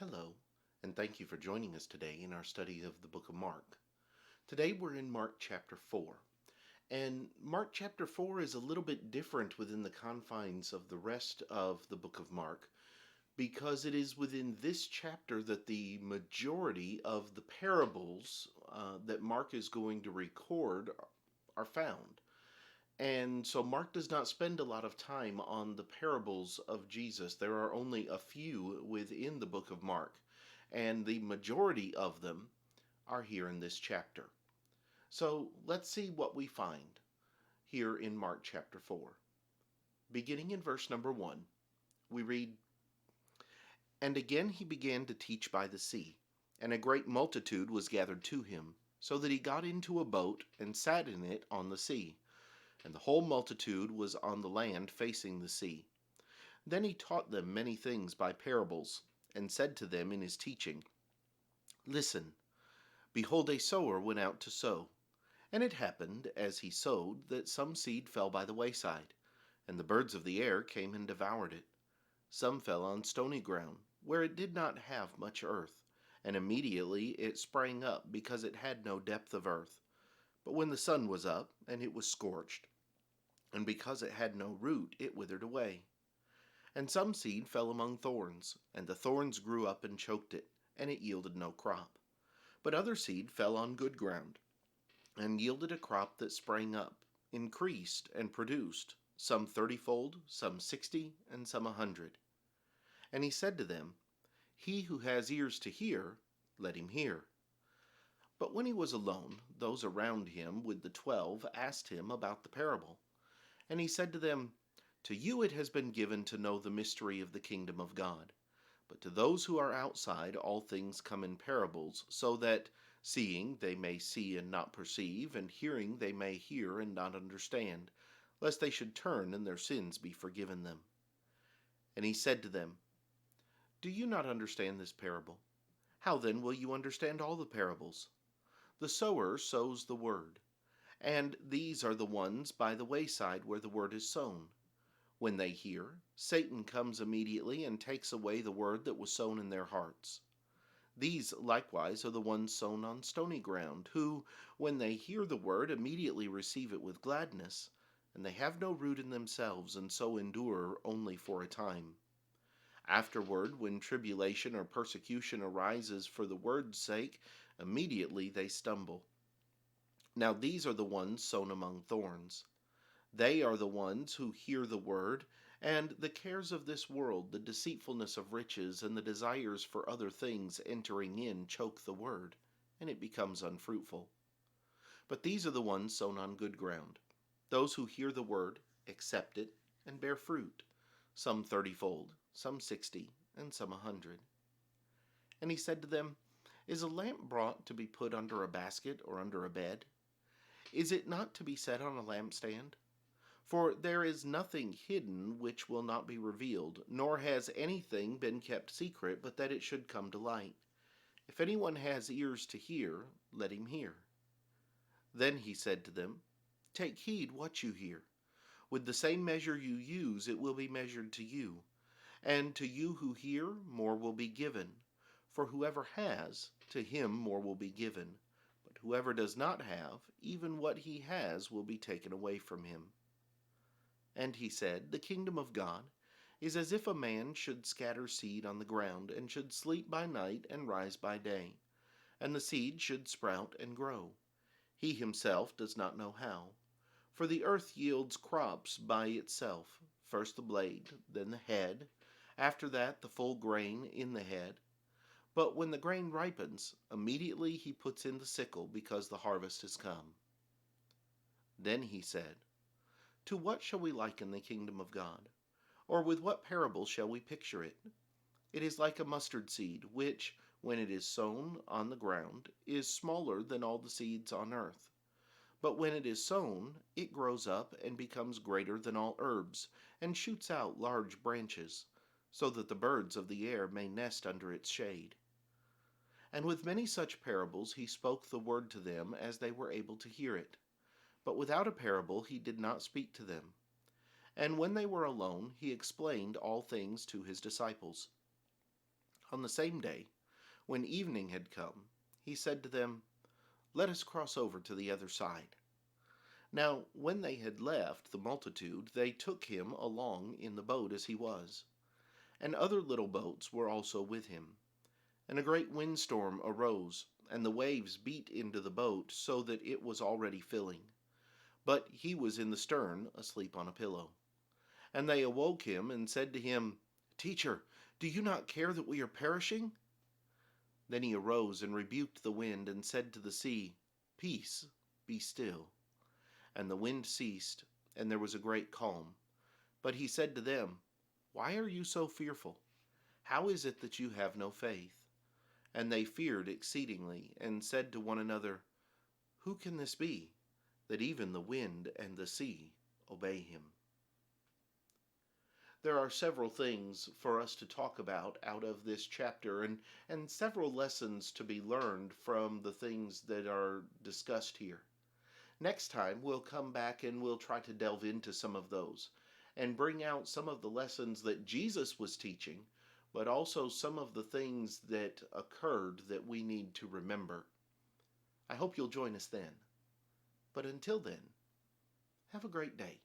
Hello, and thank you for joining us today in our study of the book of Mark. Today we're in Mark chapter 4, and Mark chapter 4 is a little bit different within the confines of the rest of the book of Mark because it is within this chapter that the majority of the parables that Mark is going to record are found. And so Mark does not spend a lot of time on the parables of Jesus. There are only a few within the book of Mark, and the majority of them are here in this chapter. So let's see what we find here in Mark chapter 4. Beginning in verse number 1, we read, "And again he began to teach by the sea, and a great multitude was gathered to him, so that he got into a boat and sat in it on the sea. And the whole multitude was on the land facing the sea. Then he taught them many things by parables, and said to them in his teaching, Listen, behold, a sower went out to sow. And it happened, as he sowed, that some seed fell by the wayside, and the birds of the air came and devoured it. Some fell on stony ground, where it did not have much earth, and immediately it sprang up, because it had no depth of earth. But when the sun was up, and it was scorched, and because it had no root, it withered away. And some seed fell among thorns, and the thorns grew up and choked it, and it yielded no crop. But other seed fell on good ground, and yielded a crop that sprang up, increased, and produced, some 30-fold, some 60, and some 100. And he said to them, He who has ears to hear, let him hear. But when he was alone, those around him with the 12 asked him about the parable. And he said to them, To you it has been given to know the mystery of the kingdom of God. But to those who are outside, all things come in parables, so that, seeing, they may see and not perceive, and hearing, they may hear and not understand, lest they should turn and their sins be forgiven them. And he said to them, Do you not understand this parable? How then will you understand all the parables? The sower sows the word. And these are the ones by the wayside where the word is sown. When they hear, Satan comes immediately and takes away the word that was sown in their hearts. These likewise are the ones sown on stony ground, who, when they hear the word, immediately receive it with gladness, and they have no root in themselves, and so endure only for a time. Afterward, when tribulation or persecution arises for the word's sake, immediately they stumble. Now these are the ones sown among thorns. They are the ones who hear the word, and the cares of this world, the deceitfulness of riches, and the desires for other things entering in choke the word, and it becomes unfruitful. But these are the ones sown on good ground, those who hear the word, accept it, and bear fruit, some 30-fold, some 60, and some 100. And he said to them, Is a lamp brought to be put under a basket or under a bed? Is it not to be set on a lampstand? For there is nothing hidden which will not be revealed, nor has anything been kept secret, but that it should come to light. If anyone has ears to hear, let him hear. Then he said to them, Take heed what you hear. With the same measure you use, it will be measured to you. And to you who hear, more will be given. For whoever has, to him more will be given. But whoever does not have, even what he has will be taken away from him. And he said, The kingdom of God is as if a man should scatter seed on the ground, and should sleep by night and rise by day. And the seed should sprout and grow. He himself does not know how. For the earth yields crops by itself, first the blade, then the head, after that the full grain in the head. But when the grain ripens, immediately he puts in the sickle, because the harvest has come. Then he said, To what shall we liken the kingdom of God? Or with what parable shall we picture it? It is like a mustard seed, which, when it is sown on the ground, is smaller than all the seeds on earth. But when it is sown, it grows up and becomes greater than all herbs, and shoots out large branches, so that the birds of the air may nest under its shade. And with many such parables he spoke the word to them as they were able to hear it. But without a parable he did not speak to them. And when they were alone, he explained all things to his disciples. On the same day, when evening had come, he said to them, "Let us cross over to the other side." Now, when they had left the multitude, they took him along in the boat as he was. And other little boats were also with him. And a great windstorm arose, and the waves beat into the boat, so that it was already filling. But he was in the stern, asleep on a pillow. And they awoke him, and said to him, "Teacher, do you not care that we are perishing?" Then he arose and rebuked the wind, and said to the sea, "Peace, be still." And the wind ceased, and there was a great calm. But he said to them, "Why are you so fearful? How is it that you have no faith?" And they feared exceedingly, and said to one another, "Who can this be, that even the wind and the sea obey him?" There are several things for us to talk about out of this chapter, and several lessons to be learned from the things that are discussed here. Next time, we'll come back and we'll try to delve into some of those and bring out some of the lessons that Jesus was teaching, but also some of the things that occurred that we need to remember. I hope you'll join us then. But until then, have a great day.